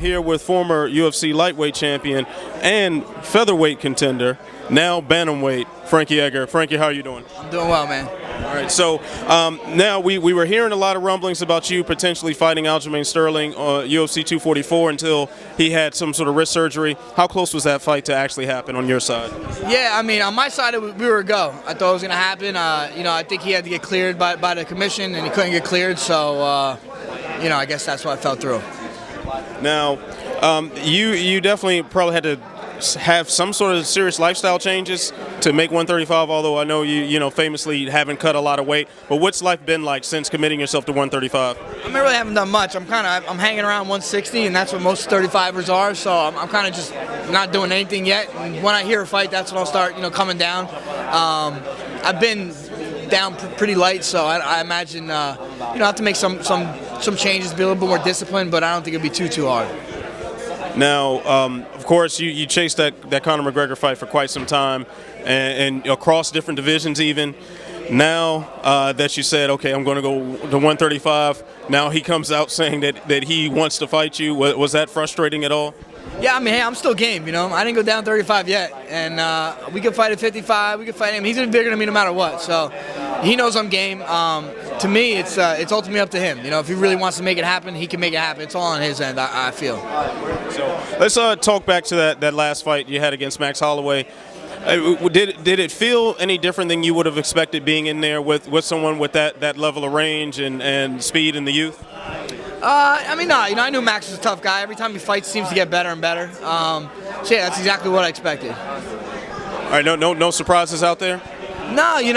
here with former UFC lightweight champion and featherweight contender, now bantamweight, Frankie Edgar. Frankie, how are you doing? I'm doing well, man. All right, so now we were hearing a lot of rumblings about you potentially fighting Aljamain Sterling on UFC 244 until he had some sort of wrist surgery. How close was that fight to actually happen on your side? Yeah, I mean, on my side, we were a go. I thought it was going to happen. I think he had to get cleared by the commission, and he couldn't get cleared, so, I guess that's why I fell through. Now, you definitely probably had to have some sort of serious lifestyle changes to make 135, although I know you famously haven't cut a lot of weight. But what's life been like since committing yourself to 135? I really haven't done much. I'm hanging around 160, and that's what most 35ers are, so I'm kind of just not doing anything yet. And when I hear a fight, that's when I'll start, coming down. I've been down pretty light, so I imagine I have to make some changes, be a little bit more disciplined, but I don't think it'll be too hard. Now, of course, you chased that Conor McGregor fight for quite some time, and across different divisions even. Now that you said, okay, I'm going to go to 135, now he comes out saying that he wants to fight you. Was that frustrating at all? Yeah, I mean, hey, I'm still game, I didn't go down 35 yet, and we could fight at 55, we could fight him. He's been bigger than me no matter what, so he knows I'm game. To me, it's ultimately up to him. If he really wants to make it happen, he can make it happen. It's all on his end, I feel. So let's talk back to that last fight you had against Max Holloway. Did it feel any different than you would have expected being in there with someone with that level of range and speed and the youth? No. I knew Max was a tough guy. Every time he fights, he seems to get better and better. So yeah, that's exactly what I expected. All right, no surprises out there? No, he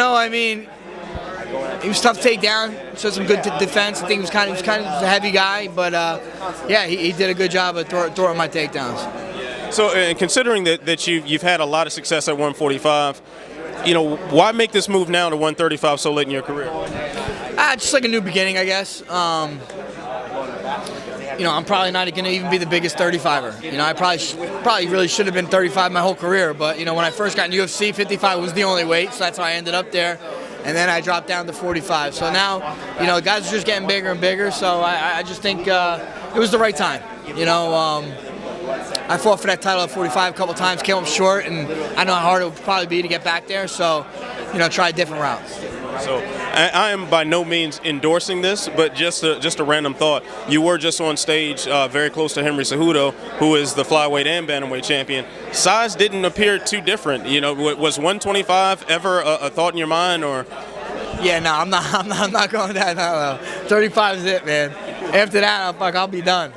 was tough to take down. Showed some good defense. I think he was kind of a heavy guy, but yeah, he did a good job of throwing my takedowns. So, considering that you've had a lot of success at 145, why make this move now to 135 so late in your career? Just like a new beginning, I guess. I'm probably not going to even be the biggest 35er. I probably really should have been 35 my whole career, but when I first got in UFC, 55 was the only weight, so that's how I ended up there. And then I dropped down to 45. So now, guys are just getting bigger and bigger, so I just think it was the right time. I fought for that title at 45 a couple times, came up short, and I know how hard it would probably be to get back there, so, try a different route. So I am by no means endorsing this, but just a random thought. You were just on stage very close to Henry Cejudo, who is the flyweight and bantamweight champion. Size didn't appear too different. Was 125 ever a thought in your mind, or? Yeah, no, I'm not going that low. 35 is it, man. After that, I'll be done.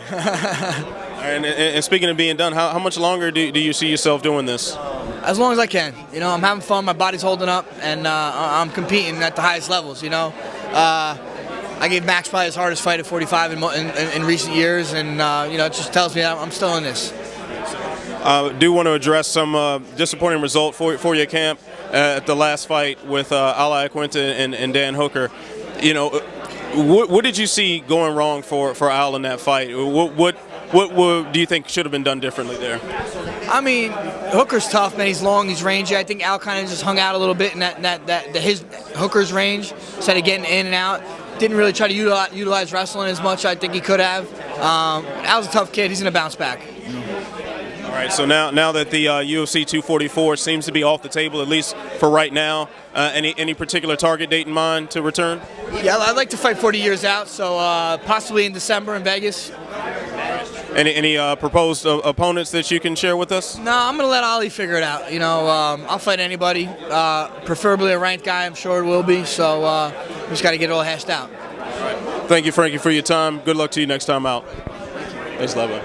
And speaking of being done, how much longer do you see yourself doing this? As long as I can. I'm having fun, my body's holding up, and I'm competing at the highest levels, I gave Max probably his hardest fight at 45 in recent years, and it just tells me I'm still in this. Do want to address some disappointing result for your camp at the last fight with Ali Aquinta and Dan Hooker. What did you see going wrong for Al in that fight? What do you think should have been done differently there? I mean, Hooker's tough, man. He's long, he's rangy. I think Al kind of just hung out a little bit in his Hooker's range, instead of getting in and out. Didn't really try to utilize wrestling as much I think he could have. Al's a tough kid. He's going to bounce back. All right, so now that the UFC 244 seems to be off the table, at least for right now, any particular target date in mind to return? Yeah, I'd like to fight 40 years out, so possibly in December in Vegas. Any proposed opponents that you can share with us? No, I'm going to let Ali figure it out. I'll fight anybody, preferably a ranked guy. I'm sure it will be, so we just got to get it all hashed out. All right. Thank you, Frankie, for your time. Good luck to you next time out. Thanks, Leva.